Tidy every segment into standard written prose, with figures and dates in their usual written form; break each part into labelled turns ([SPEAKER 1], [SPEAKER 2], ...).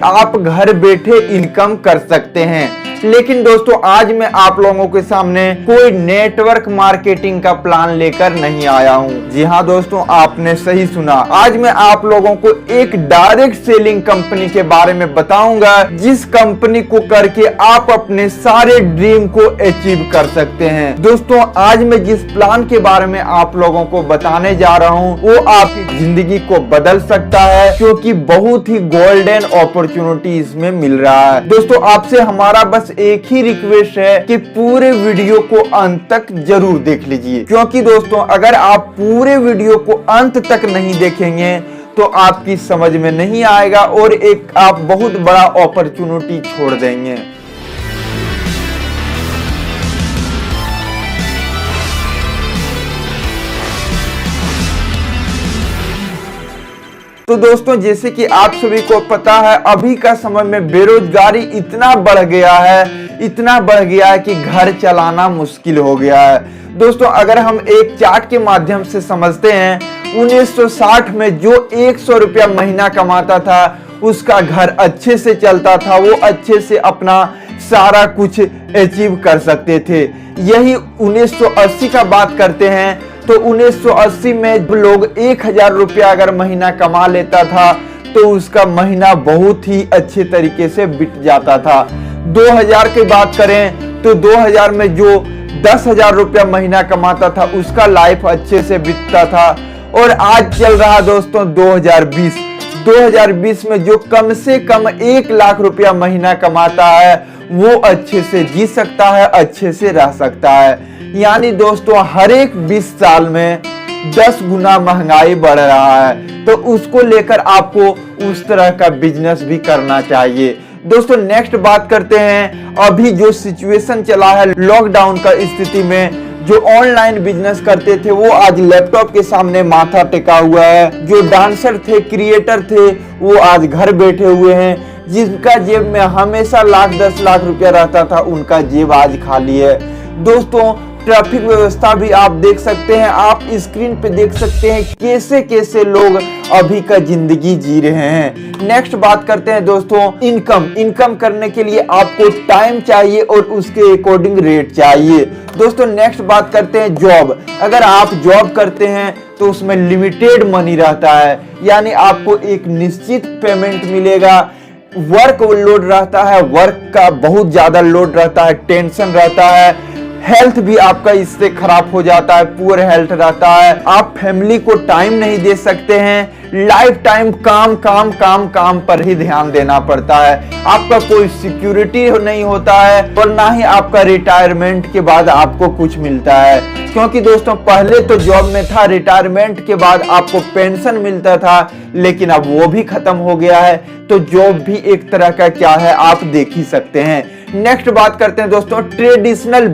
[SPEAKER 1] आप घर बैठे इनकम कर सकते हैं। लेकिन दोस्तों आज मैं आप लोगों के सामने कोई नेटवर्क मार्केटिंग का प्लान लेकर नहीं आया हूं। जी हाँ दोस्तों, आपने सही सुना। आज मैं आप लोगों को एक डायरेक्ट सेलिंग कंपनी के बारे में बताऊंगा, जिस कंपनी को करके आप अपने सारे ड्रीम को अचीव कर सकते हैं। दोस्तों आज मैं जिस प्लान के बारे में आप लोगों को बताने जा रहा हूँ वो आपकी जिंदगी को बदल सकता है, क्योंकि बहुत ही गोल्डन अपॉर्चुनिटी इसमें मिल रहा है। दोस्तों आपसे हमारा बस एक ही रिक्वेस्ट है कि पूरे वीडियो को अंत तक जरूर देख लीजिए, क्योंकि दोस्तों अगर आप पूरे वीडियो को अंत तक नहीं देखेंगे तो आपकी समझ में नहीं आएगा और एक आप बहुत बड़ा अपॉर्चुनिटी छोड़ देंगे। तो दोस्तों जैसे कि आप सभी को पता है, अभी का समय में बेरोजगारी इतना बढ़ गया है कि घर चलाना मुश्किल हो गया है। दोस्तों अगर हम एक चार्ट के माध्यम से समझते हैं, 1960 में जो 100 रुपया महीना कमाता था उसका घर अच्छे से चलता था, वो अच्छे से अपना सारा कुछ अचीव कर सकते थे। यही 1980 का बात करते हैं तो 1980 में लोग 1000 रुपया अगर महीना कमा लेता था तो उसका महीना बहुत ही अच्छे तरीके से बीत जाता था। 2000 की बात करें तो 2000 में जो 10,000 रुपया महीना कमाता था उसका लाइफ अच्छे से बीतता था। और आज चल रहा दोस्तों 2020 में जो कम से कम 1 लाख रुपया महीना कमाता है वो अच्छे से जी सकता है, अच्छे से रह सकता है। यानी दोस्तों हर एक 20 साल में 10 गुना महंगाई बढ़ रहा है, तो उसको लेकर आपको उस तरह का बिजनेस भी करना चाहिए। दोस्तों नेक्स्ट बात करते हैं, अभी जो सिचुएशन चला है लॉकडाउन का स्थिति में, जो ऑनलाइन बिजनेस करते थे वो आज लैपटॉप के सामने माथा टेका हुआ है। जो डांसर थे, क्रिएटर थे, वो आज घर बैठे हुए हैं। जिनका जेब में हमेशा लाख 10 लाख रुपया रहता था उनका जेब आज खाली है। दोस्तों ट्रैफिक व्यवस्था भी आप देख सकते हैं, आप स्क्रीन पे देख सकते हैं कैसे कैसे लोग अभी का जिंदगी जी रहे हैं। नेक्स्ट बात करते हैं दोस्तों इनकम करने के लिए आपको टाइम चाहिए और उसके अकॉर्डिंग रेट चाहिए। दोस्तों नेक्स्ट बात करते हैं जॉब। अगर आप जॉब करते हैं तो उसमें लिमिटेड मनी रहता है, यानी आपको एक निश्चित पेमेंट मिलेगा। वर्क लोड रहता है, वर्क का बहुत ज्यादा लोड रहता है, टेंशन रहता है, हेल्थ भी आपका इससे खराब हो जाता है, पुअर हेल्थ रहता है। आप फैमिली को टाइम नहीं दे सकते हैं, लाइफ टाइम काम पर ही ध्यान देना पड़ता है। आपका कोई सिक्योरिटी नहीं होता है और ना ही आपका रिटायरमेंट के बाद आपको कुछ मिलता है, क्योंकि दोस्तों पहले तो जॉब में था, रिटायरमेंट के बाद आपको पेंशन मिलता था, लेकिन अब वो भी खत्म हो गया है। तो जॉब भी एक तरह का क्या है आप देख ही सकते हैं। नेक्स्ट बात करते हैं दोस्तों ट्रेडिशनल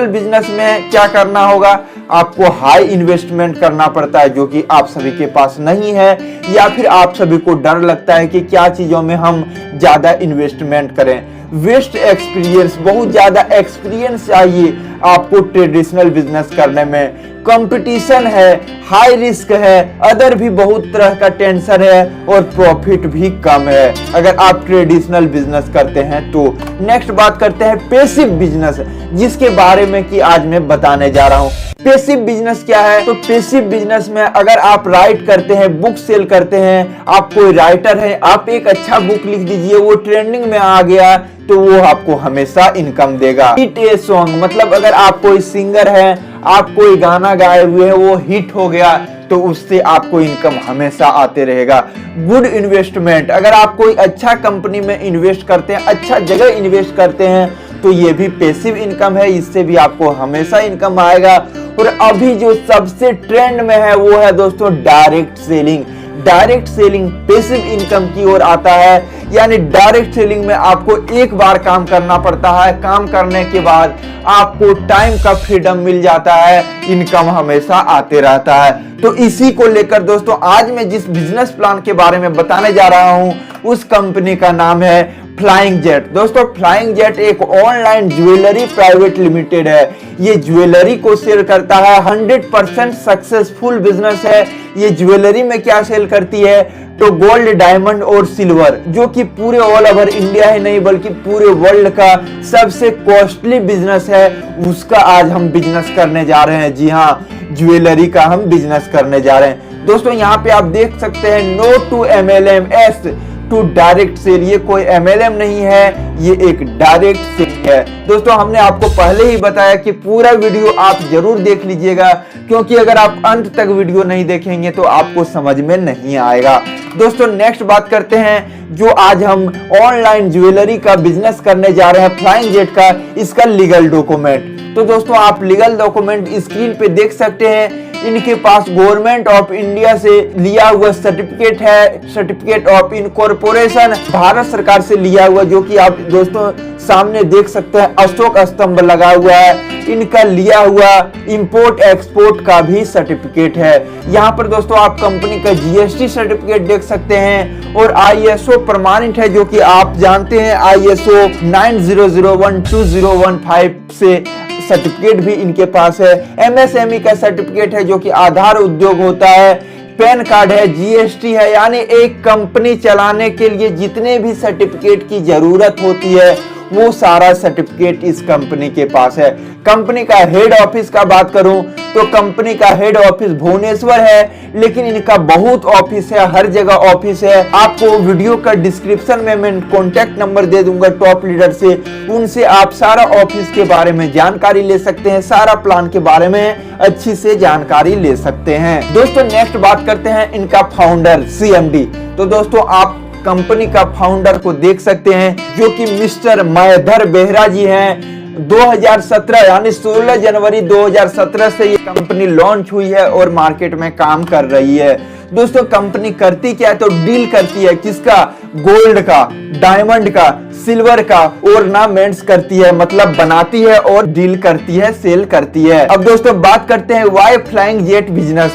[SPEAKER 1] बिजनेस में क्या करना होगा, आपको हाई इन्वेस्टमेंट करना पड़ता है, जो कि आप सभी के पास नहीं है, या फिर आप सभी को डर लगता है कि क्या चीजों में हम ज्यादा इन्वेस्टमेंट करें। वेस्ट एक्सपीरियंस, बहुत ज्यादा एक्सपीरियंस चाहिए आपको ट्रेडिशनल बिजनेस करने में। कंपटीशन है, हाई रिस्क है, अदर भी बहुत तरह का टेंशन है और प्रॉफिट भी कम है अगर आप ट्रेडिशनल बिजनेस करते हैं तो। नेक्स्ट बात करते हैं पैसिव बिजनेस, जिसके बारे में कि आज मैं बताने जा रहा हूँ। पैसिव बिजनेस क्या है? तो पैसिव बिजनेस में अगर आप राइट करते हैं, बुक सेल करते हैं, आप कोई राइटर है, आप एक अच्छा बुक लिख दीजिए, वो ट्रेंडिंग में आ गया तो वो आपको हमेशा इनकम देगा। हिट ए सॉन्ग, मतलब अगर आप कोई सिंगर है, आप कोई गाना गाए हुए हैं, वो हिट हो गया तो उससे आपको इनकम हमेशा आते रहेगा। गुड इन्वेस्टमेंट, अगर आप कोई अच्छा कंपनी में इन्वेस्ट करते हैं, अच्छा जगह इन्वेस्ट करते हैं तो ये भी पैसिव इनकम है, इससे भी आपको हमेशा इनकम आएगा। और अभी जो सबसे ट्रेंड में है वो है दोस्तों direct selling. Direct selling passive income की ओर आता है, यानी डायरेक्ट सेलिंग में आपको एक बार काम करना पड़ता है, काम करने के बाद आपको टाइम का फ्रीडम मिल जाता है, इनकम हमेशा आते रहता है। तो इसी को लेकर दोस्तों आज मैं जिस बिजनेस प्लान के बारे में बताने जा रहा हूं उस कंपनी का नाम है फ्लाइंग जेट। दोस्तों फ्लाइंग जेट एक ऑनलाइन ज्वेलरी प्राइवेट लिमिटेड है। ये ज्वेलरी को सेल करता है, 100% सक्सेसफुल बिजनेस है। ये ज्वेलरी में क्या सेल करती है तो गोल्ड, डायमंड और सिल्वर, जो कि पूरे ऑल ओवर इंडिया ही नहीं बल्कि पूरे वर्ल्ड का सबसे कॉस्टली बिजनेस है, उसका आज हम बिजनेस करने जा रहे हैं। जी हाँ, ज्वेलरी का हम बिजनेस करने जा रहे हैं। दोस्तों यहाँ पे आप देख सकते हैं no to MLM, yes to direct sale. ये कोई MLM नहीं है, ये एक डायरेक्ट सेल है। दोस्तों हमने आपको पहले ही बताया कि पूरा वीडियो आप जरूर देख लीजिएगा, क्योंकि अगर आप अंत तक वीडियो नहीं देखेंगे तो आपको समझ में नहीं आएगा। दोस्तों नेक्स्ट बात करते हैं, जो आज हम ऑनलाइन ज्वेलरी का बिजनेस करने जा रहे हैं फ्लाइंग जेट का, इसका लीगल डॉक्यूमेंट। तो दोस्तों आप लीगल डॉक्यूमेंट स्क्रीन पे देख सकते हैं। इनके पास गवर्नमेंट ऑफ इंडिया से लिया हुआ सर्टिफिकेट है, सर्टिफिकेट ऑफ इनकॉर्पोरेशन, भारत सरकार से लिया हुआ, जो कि आप दोस्तों सामने देख सकते हैं अशोक स्तंभ लगा हुआ है। इनका लिया हुआ इंपोर्ट एक्सपोर्ट का भी सर्टिफिकेट है। यहाँ पर दोस्तों आप कंपनी का GST सर्टिफिकेट देख सकते हैं और ISO प्रमाणित है, जो कि आप जानते हैं ISO 90012015 से सर्टिफिकेट भी इनके पास है। MSME का सर्टिफिकेट है, जो कि आधार उद्योग होता है। पैन कार्ड है, GST है, यानी एक कंपनी चलाने के लिए जितने भी सर्टिफिकेट की जरूरत होती है वो सारा सर्टिफिकेट इस कंपनी के पास है। कंपनी का हेड ऑफिस का बात करूं तो कंपनी का हेड ऑफिस भुवनेश्वर है, लेकिन इनका बहुत ऑफिस है, हर जगह ऑफिस है। आपको वीडियो का डिस्क्रिप्शन में मैं कॉन्टेक्ट नंबर दे दूंगा टॉप लीडर से, उनसे आप सारा ऑफिस के बारे में जानकारी ले सकते हैं, सारा प्लान के बारे में अच्छी से जानकारी ले सकते हैं। दोस्तों नेक्स्ट बात करते हैं इनका फाउंडर CMD। तो दोस्तों आप कंपनी का फाउंडर को देख सकते हैं, जो कि मिस्टर महेंद्र बेहरा जी हैं। 2017 यानी 16 जनवरी 2017 से ये कंपनी लॉन्च हुई है और मार्केट में काम कर रही है। दोस्तों कंपनी करती क्या है तो डील करती है किसका, गोल्ड का, डायमंड का, सिल्वर का ऑर्नामेंट्स करती है, मतलब बनाती है और डील करती है, सेल करती है। अब दोस्तों बात करते हैं why Flying Jet business.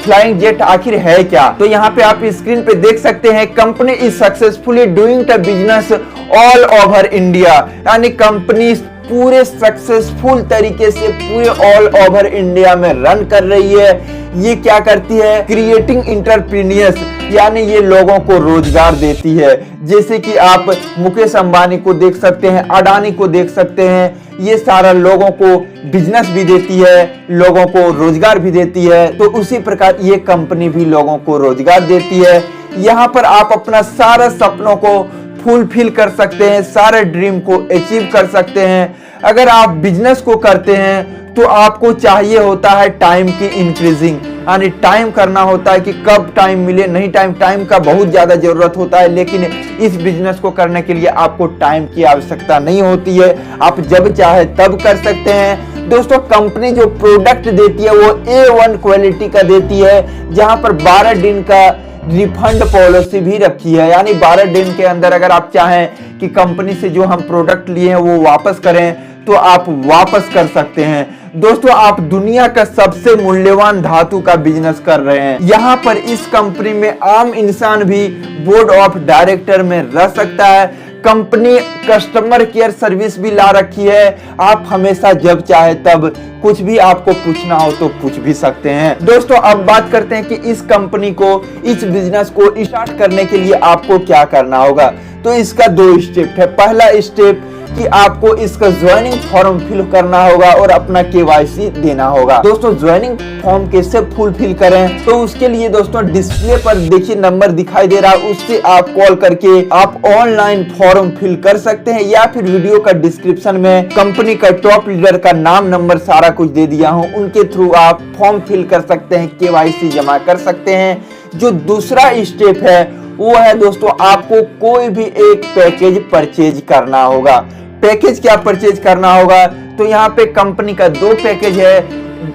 [SPEAKER 1] Flying Jet आखिर है क्या, तो यहाँ पे आप स्क्रीन पे देख सकते हैं company is successfully doing the business all over India, यानी कंपनी पूरे सक्सेसफुल तरीके से पूरे ऑल ओवर इंडिया में रन कर रही है। ये क्या करती है, क्रिएटिंग इंटरप्रीनियर्स, यानी ये लोगों को रोजगार देती है। जैसे कि आप मुकेश अंबानी को देख सकते हैं, अडानी को देख सकते हैं, ये सारा लोगों को बिजनेस भी देती है, लोगों को रोजगार भी देती है। तो उसी प्रकार ये कंपनी भी लोगों को रोजगार देती है। यहाँ पर आप अपना सारा सपनों को फुलफिल कर सकते हैं, सारे ड्रीम को अचीव कर सकते हैं। अगर आप बिजनेस को करते हैं तो आपको चाहिए होता है टाइम की इंक्रीजिंग, यानी टाइम करना होता है कि कब टाइम मिले, नहीं टाइम का बहुत ज्यादा जरूरत होता है, लेकिन इस बिजनेस को करने के लिए आपको टाइम की आवश्यकता नहीं होती है, आप जब चाहे तब कर सकते हैं। दोस्तों कंपनी जो प्रोडक्ट देती है वो A1 क्वालिटी का देती है, जहां पर 12 दिन का रिफंड पॉलिसी भी रखी है, यानी 12 दिन के अंदर अगर आप चाहें कि कंपनी से जो हम प्रोडक्ट लिए हैं वो वापस करें तो आप वापस कर सकते हैं। दोस्तों आप दुनिया का सबसे मूल्यवान धातु का बिजनेस कर रहे हैं। यहाँ पर इस कंपनी में आम इंसान भी बोर्ड ऑफ डायरेक्टर में रह सकता है। कंपनी कस्टमर केयर सर्विस भी ला रखी है, आप हमेशा जब चाहे तब कुछ भी आपको पूछना हो तो पूछ भी सकते हैं। दोस्तों अब बात करते हैं कि इस कंपनी को, इस बिजनेस को स्टार्ट करने के लिए आपको क्या करना होगा। तो इसका 2 स्टेप है। पहला स्टेप कि आपको इसका ज्वाइनिंग फॉर्म फिल करना होगा और अपना KYC देना होगा। दोस्तों ज्वाइनिंग फॉर्म कैसे फुलफिल करें, तो उसके लिए दोस्तों डिस्प्ले पर देखिए नंबर दिखाई दे रहा है, उससे आप कॉल करके आप ऑनलाइन फॉर्म फिल कर सकते हैं, या फिर वीडियो का डिस्क्रिप्शन में कंपनी का टॉप लीडर का नाम, नंबर सारा कुछ दे दिया हूं, उनके थ्रू आप फॉर्म फिल कर सकते हैं, KYC जमा कर सकते हैं। जो दूसरा स्टेप है वो है दोस्तों आपको कोई भी एक पैकेज परचेज करना होगा। पैकेज क्या परचेज करना होगा, तो यहाँ पे कंपनी का 2 पैकेज है।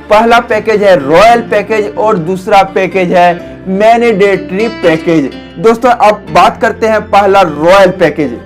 [SPEAKER 1] पहला पैकेज है रॉयल पैकेज और दूसरा पैकेज है मैंडेटरी पैकेज। दोस्तों अब बात करते हैं पहला रॉयल पैकेज।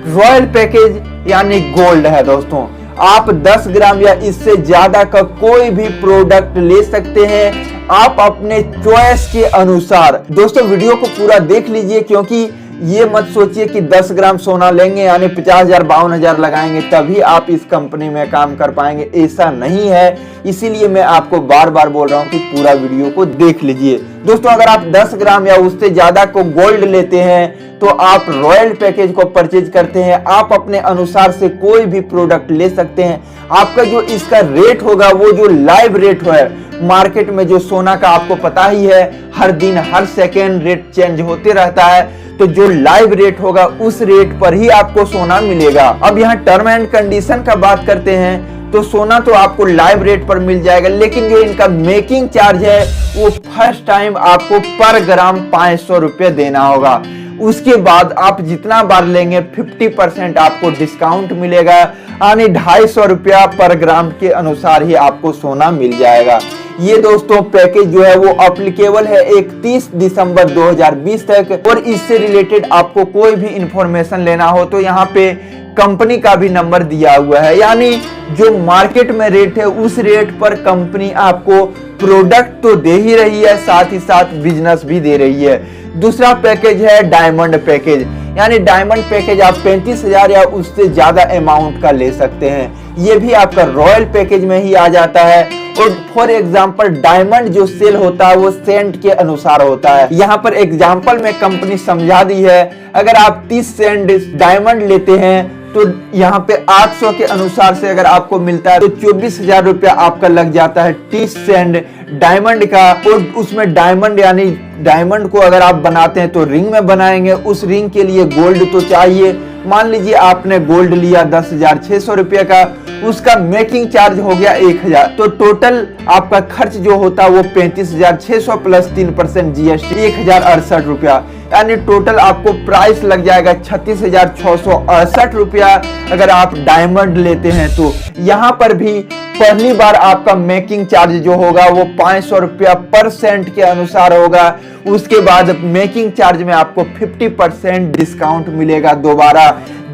[SPEAKER 1] रॉयल पैकेज यानी गोल्ड है। दोस्तों आप 10 ग्राम या इससे ज्यादा का कोई भी प्रोडक्ट ले सकते हैं, आप अपने चॉइस के अनुसार। दोस्तों वीडियो को पूरा देख लीजिए, क्योंकि ये मत सोचिए कि 10 ग्राम सोना लेंगे यानी 50,000 52,000 लगाएंगे तभी आप इस कंपनी में काम कर पाएंगे, ऐसा नहीं है। इसीलिए मैं आपको बार बार बोल रहा हूँ कि पूरा वीडियो को देख लीजिए। दोस्तों अगर आप 10 ग्राम या उससे ज्यादा को गोल्ड लेते हैं तो आप रॉयल पैकेज को परचेज करते हैं, आप अपने अनुसार से कोई भी प्रोडक्ट ले सकते हैं। आपका जो इसका रेट होगा वो जो लाइव रेट है, मार्केट में जो सोना का आपको पता ही है हर दिन हर सेकेंड रेट चेंज होते रहता है, तो जो लाइव रेट होगा उस रेट पर ही आपको सोना मिलेगा। अब यहाँ टर्म एंड कंडीशन का बात करते हैं तो सोना तो आपको लाइव रेट पर मिल जाएगा, लेकिन जो इनका मेकिंग चार्ज है वो फर्स्ट टाइम आपको पर ग्राम 500 रुपये देना होगा। उसके बाद आप जितना बार लेंगे 50% आपको डिस्काउंट मिलेगा, यानी 250 रुपया पर ग्राम के अनुसार ही आपको सोना मिल जाएगा। ये दोस्तों पैकेज जो है वो अप्लीकेबल है 31 दिसंबर 2020 तक। और इससे रिलेटेड आपको कोई भी इंफॉर्मेशन लेना हो तो यहाँ पे कंपनी का भी नंबर दिया हुआ है, यानी जो मार्केट में रेट है उस रेट पर कंपनी आपको प्रोडक्ट तो दे ही रही है, साथ ही साथ बिजनेस भी दे रही है। दूसरा पैकेज है डायमंड पैकेज, यानी डायमंड पैकेज आप 35,000 या उससे ज्यादा अमाउंट का ले सकते हैं। ये भी आपका रॉयल पैकेज में ही आ जाता है। और फॉर एग्जांपल डायमंड जो सेल होता है वो सेंट के अनुसार होता है। यहाँ पर एग्जांपल में कंपनी समझा दी है, अगर आप 30 सेंट डायमंड लेते हैं तो यहाँ पे 800 के अनुसार से अगर आपको मिलता है तो 24,000 रुपया आपका लग जाता है 30 सेंट डायमंड का। और उसमें डायमंड यानी डायमंड को अगर आप बनाते हैं तो रिंग में बनाएंगे, उस रिंग के लिए गोल्ड तो चाहिए। मान लीजिए आपने गोल्ड लिया 10,600 रुपये का, उसका मेकिंग चार्ज हो गया 1,000, तो टोटल आपका खर्च जो होता है वो 35,600 प्लस 3% जीएसटी 1,068 रुपया, यानी टोटल आपको प्राइस लग जाएगा 36,668 रुपया अगर आप डायमंड लेते हैं तो। यहाँ पर भी पहली बार आपका मेकिंग चार्ज जो होगा वो 500 रुपया पर सेंट के अनुसार होगा। उसके बाद मेकिंग चार्ज में आपको 50% डिस्काउंट मिलेगा दोबारा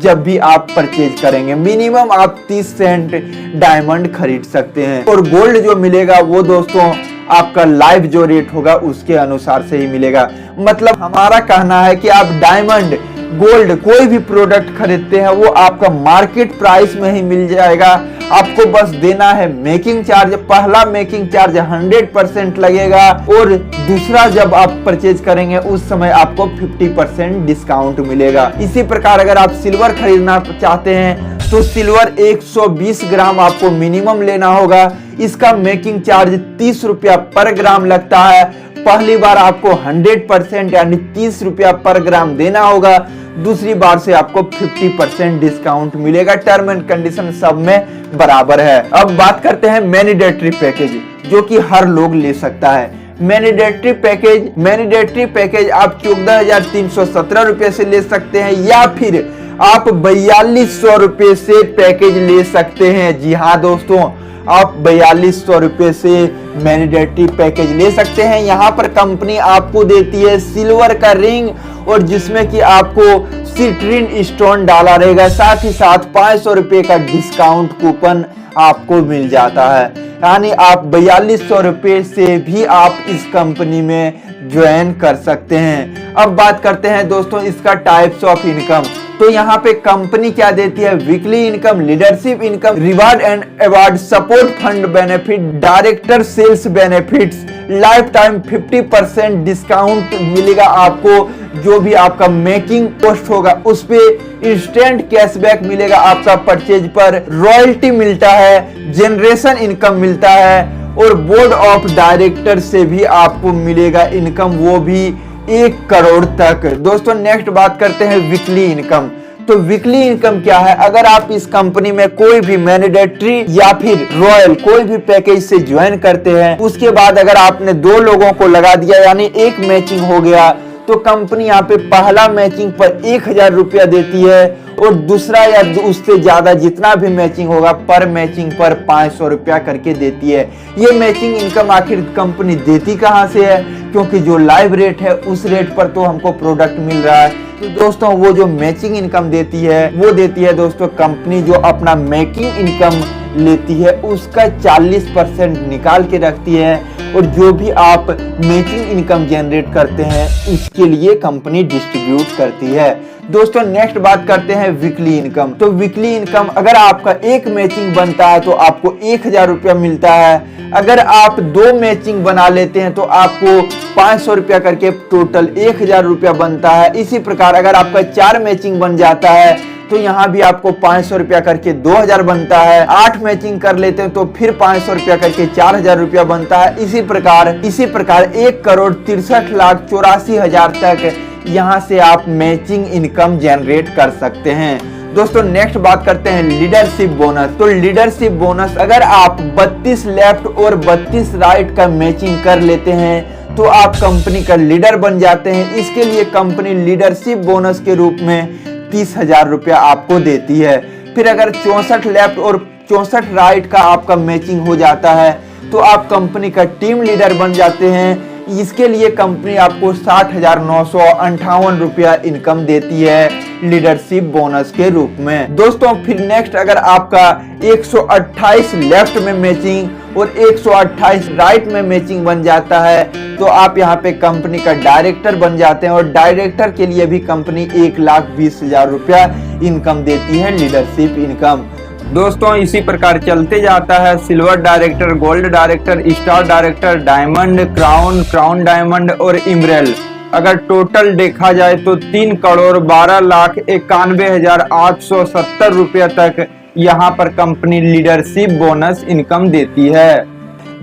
[SPEAKER 1] जब भी आप परचेज करेंगे। मिनिमम आप 30 सेंट डायमंड खरीद सकते हैं। और गोल्ड जो मिलेगा वो दोस्तों आपका लाइव जो रेट होगा उसके अनुसार से ही मिलेगा। मतलब हमारा कहना है कि आप डायमंड गोल्ड कोई भी प्रोडक्ट खरीदते हैं वो आपका मार्केट प्राइस में ही मिल जाएगा। आपको बस देना है मेकिंग चार्ज। पहला मेकिंग चार्ज 100% लगेगा और दूसरा जब आप परचेज करेंगे उस समय आपको 50% डिस्काउंट मिलेगा। इसी प्रकार अगर आप सिल्वर खरीदना चाहते हैं तो सिल्वर 120 ग्राम आपको मिनिमम लेना होगा। इसका मेकिंग चार्ज 30 रुपया पर ग्राम लगता है। पहली बार आपको 100% यानी 30 रुपया पर ग्राम देना होगा, दूसरी बार से आपको 50% डिस्काउंट मिलेगा। टर्म एंड कंडीशन सब में बराबर है। अब बात करते हैं मैंडेटरी पैकेज जो कि हर लोग ले सकता है। मैंडेटरी पैकेज आप 14,317 रुपए से ले सकते हैं या फिर आप 4,200 रुपए से पैकेज ले सकते हैं। जी हाँ दोस्तों, आप 4,200 रुपए से मैंडेटरी पैकेज ले सकते हैं। यहाँ पर कंपनी आपको देती है सिल्वर का रिंग और जिसमें कि आपको सिट्रीन स्टोन डाला रहेगा, साथ ही साथ 500 रुपए का डिस्काउंट कूपन आपको मिल जाता है। यानी आप 4,200 रुपए से भी आप इस कंपनी में ज्वाइन कर सकते हैं। अब बात करते हैं दोस्तों इसका टाइप्स ऑफ इनकम। तो यहाँ पे कंपनी क्या देती है, weekly income, leadership income, reward and award, support fund benefit, director sales benefits, life time 50% discount मिलेगा आपको। जो भी आपका मेकिंग कॉस्ट होगा उस पे इंस्टेंट कैशबैक मिलेगा आपका परचेज पर, रॉयल्टी मिलता है, जनरेशन इनकम मिलता है और बोर्ड ऑफ डायरेक्टर से भी आपको मिलेगा इनकम, वो भी 1 करोड़ तक। दोस्तों नेक्स्ट बात करते हैं वीकली इनकम। तो वीकली इनकम क्या है, अगर आप इस कंपनी में कोई भी मैंडेटरी या फिर रॉयल कोई भी पैकेज से ज्वाइन करते हैं, उसके बाद अगर आपने 2 लोगों को लगा दिया यानी एक मैचिंग हो गया, तो कंपनी यहाँ पे पहला मैचिंग पर 1,000 रुपया देती है और दूसरा या उससे ज्यादा जितना भी मैचिंग होगा पर मैचिंग पर 500 रुपया करके देती है। ये मैचिंग इनकम आखिर कंपनी देती कहाँ से है, क्योंकि जो लाइव रेट है उस रेट पर तो हमको प्रोडक्ट मिल रहा है। तो दोस्तों वो जो मैचिंग इनकम देती है वो देती है दोस्तों कंपनी, जो अपना मेकिंग इनकम लेती है उसका 40% निकाल के रखती है, और जो भी आप मैचिंग इनकम जनरेट करते हैं उसके लिए कंपनी डिस्ट्रीब्यूट करती है। दोस्तों नेक्स्ट बात करते हैं वीकली इनकम। तो वीकली इनकम, अगर आपका एक मैचिंग बनता है तो आपको 1000 रुपया मिलता है। अगर आप 2 मैचिंग बना लेते हैं तो आपको 500 रुपया करके टोटल 1000 रुपया बनता है। इसी प्रकार अगर आपका 4 मैचिंग बन जाता है तो यहाँ भी आपको 500 रुपया करके 2000 बनता है। 8 मैचिंग कर लेते हैं तो फिर 500 रुपया करके 4000 रुपया बनता है। इसी प्रकार 1,63,64,84,000 तक यहाँ से आप मैचिंग इनकम जनरेट कर सकते हैं। दोस्तों नेक्स्ट बात करते हैं लीडरशिप बोनस। तो लीडरशिप बोनस, अगर आप 32 लेफ्ट और 32 राइट का मैचिंग कर लेते हैं तो आप कंपनी का लीडर बन जाते हैं। इसके लिए कंपनी लीडरशिप बोनस के रूप में 30,000 रुपया आपको देती है। फिर अगर 64 लेफ्ट और 64 राइट का आपका मैचिंग हो जाता है तो आप कंपनी का टीम लीडर बन जाते हैं। इसके लिए कंपनी आपको 60,958 रुपया इनकम देती है लीडरशिप बोनस के रूप में। दोस्तों फिर नेक्स्ट, अगर आपका 128 लेफ्ट में मैचिंग और 128 राइट में मैचिंग बन जाता है तो आप यहाँ पे कंपनी का डायरेक्टर बन जाते हैं, और डायरेक्टर के लिए भी कंपनी 1,20,000 रुपया इनकम देती है लीडरशिप इनकम। दोस्तों इसी प्रकार चलते जाता है silver director, gold director, star director, diamond, crown, crown diamond और इमरेल। अगर टोटल देखा जाए तो 3,12,91,870 रुपया तक यहाँ पर कंपनी लीडरशिप बोनस इनकम देती है।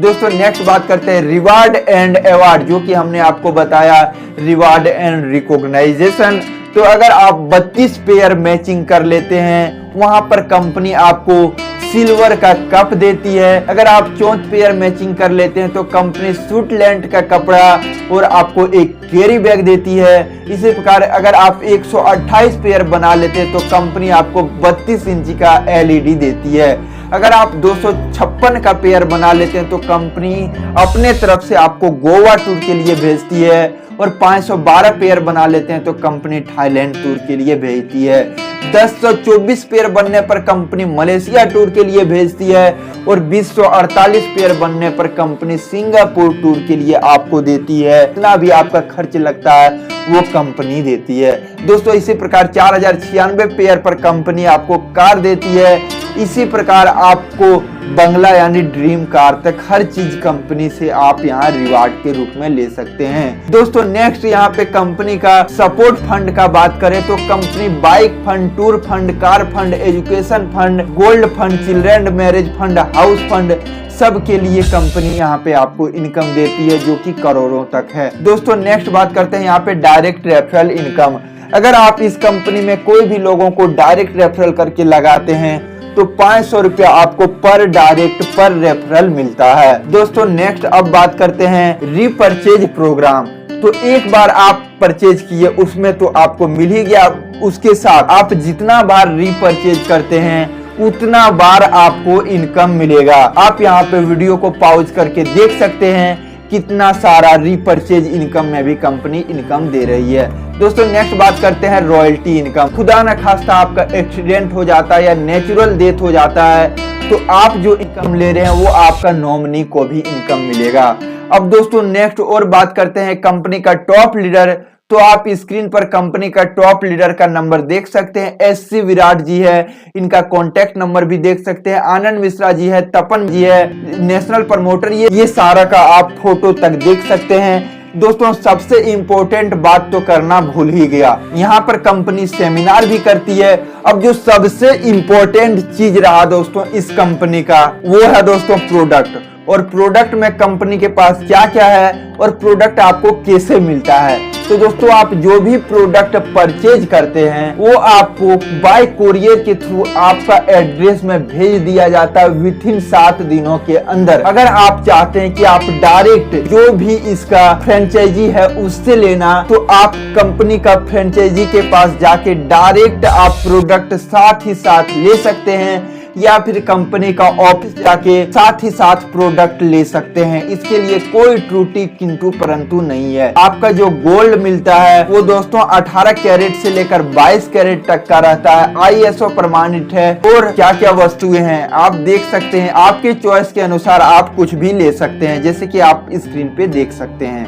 [SPEAKER 1] दोस्तों नेक्स्ट बात करते हैं रिवार्ड एंड अवार्ड, जो कि हमने आपको बताया रिवार्ड एंड रिकॉग्नाइजेशन। तो अगर आप 32 पेयर मैचिंग कर लेते हैं वहां पर कंपनी आपको सिल्वर का कप देती है। अगर आप 4th पेयर मैचिंग कर लेते हैं तो कंपनी स्विट्जरलैंड का कपड़ा और आपको एक कैरी बैग देती है। इसी प्रकार अगर आप 128 पेयर बना लेते हैं तो कंपनी आपको 32 इंची का LED देती है। अगर आप 256 का पेयर बना लेते हैं तो कंपनी अपने तरफ से आपको गोवा टूर के लिए भेजती है, और 512 पेयर बना लेते हैं तो कंपनी थाईलैंड टूर के लिए भेजती है। 1024 पेयर बनने पर कंपनी मलेशिया टूर के लिए भेजती है, और 248 पेयर बनने पर कंपनी सिंगापुर टूर के लिए आपको देती है। इतना भी आपका खर्च लगता है वो कंपनी देती है। दोस्तों इसी प्रकार 4096 पेयर पर कंपनी आपको कार देती है। इसी प्रकार आपको बंगला यानी ड्रीम कार तक हर चीज कंपनी से आप यहाँ रिवार्ड के रूप में ले सकते हैं। दोस्तों नेक्स्ट यहाँ पे कंपनी का सपोर्ट फंड का बात करें तो company bike fund, tour fund, car fund, education fund, gold fund, children marriage fund, house fund, सब के लिए कंपनी यहाँ पे आपको इनकम देती है जो कि करोड़ों तक है। दोस्तों नेक्स्ट बात करते हैं यहाँ पे डायरेक्ट रेफरल इनकम। अगर आप इस कंपनी में कोई भी लोगों को डायरेक्ट रेफरल करके लगाते हैं तो 500 रुपया आपको पर डायरेक्ट पर रेफरल मिलता है। दोस्तों नेक्स्ट अब बात करते हैं रीपरचेज प्रोग्राम। तो एक बार आप परचेज किए उसमें तो आपको मिल ही गया, उसके साथ आप जितना बार रीपरचेज करते हैं उतना बार आपको इनकम मिलेगा। आप यहाँ पे वीडियो को पॉज करके देख सकते हैं कितना सारा रीपरचेज इनकम में भी कंपनी इनकम दे रही है। दोस्तों नेक्स्ट बात करते हैं रॉयल्टी इनकम। खुदा न खास्ता आपका एक्सीडेंट हो जाता है या नेचुरल डेथ हो जाता है तो आप जो इनकम ले रहे हैं वो आपका नॉमिनी को भी इनकम मिलेगा। अब दोस्तों नेक्स्ट और बात करते हैं कंपनी का टॉप लीडर। तो आप स्क्रीन पर कंपनी का टॉप लीडर का नंबर देख सकते हैं। SC विराट जी है, इनका कॉन्टैक्ट नंबर भी देख सकते हैं। आनंद मिश्रा जी है, तपन जी है, नेशनल प्रमोटर, ये सारा का आप फोटो तक देख सकते हैं। दोस्तों सबसे इंपॉर्टेंट बात तो करना भूल ही गया, यहाँ पर कंपनी सेमिनार भी करती है। अब जो सबसे इंपॉर्टेंट चीज रहा दोस्तों इस कंपनी का वो है दोस्तों प्रोडक्ट। और प्रोडक्ट में कंपनी के पास क्या क्या है और प्रोडक्ट आपको कैसे मिलता है। तो दोस्तों आप जो भी प्रोडक्ट परचेज करते हैं वो आपको बाय कोरियर के थ्रू आपका एड्रेस में भेज दिया जाता है विथिन 7 दिनों के अंदर। अगर आप चाहते हैं कि आप डायरेक्ट जो भी इसका फ्रेंचाइजी है उससे लेना तो आप कंपनी का फ्रेंचाइजी के पास जाके डायरेक्ट आप प्रोडक्ट साथ ही साथ ले सकते हैं। या फिर कंपनी का ऑफिस जाके साथ ही साथ प्रोडक्ट ले सकते हैं। इसके लिए कोई त्रुटि किंतु परंतु नहीं है। आपका जो गोल्ड मिलता है वो दोस्तों 18 कैरेट से लेकर 22 कैरेट तक का रहता है, ISO प्रमाणित है। और क्या क्या वस्तुएं हैं आप देख सकते हैं, आपके चॉइस के अनुसार आप कुछ भी ले सकते हैं, जैसे कि आप स्क्रीन पे देख सकते हैं।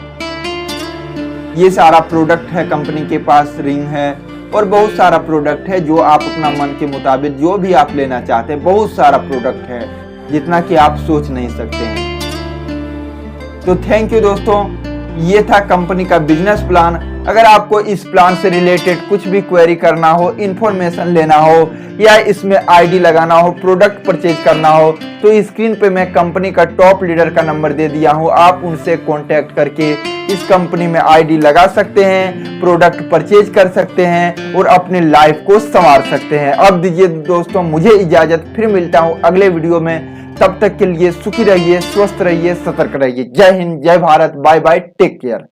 [SPEAKER 1] ये सारा प्रोडक्ट है, कंपनी के पास रिंग है और बहुत सारा प्रोडक्ट है जो आप अपना मन के मुताबिक जो भी आप लेना चाहते हैं, बहुत सारा प्रोडक्ट है जितना कि आप सोच नहीं सकते हैं। तो थैंक यू दोस्तों, ये था कंपनी का बिजनेस प्लान। अगर आपको इस प्लान से रिलेटेड कुछ भी क्वेरी करना हो, इंफॉर्मेशन लेना हो या इसमें आईडी लगाना हो, प्रोडक्ट परचेज करना हो, तो स्क्रीन पे मैं कंपनी का टॉप लीडर का नंबर दे दिया हूं। आप उनसे कांटेक्ट करके इस कंपनी में आईडी लगा सकते हैं, प्रोडक्ट परचेज कर सकते हैं और अपने लाइफ को संवार सकते हैं। अब दीजिए दोस्तों मुझे इजाजत, फिर मिलता हूं अगले वीडियो में। तब तक के लिए सुखी रहिए, स्वस्थ रहिए, सतर्क रहिए। जय हिंद, जय Bharat, bye bye, take care.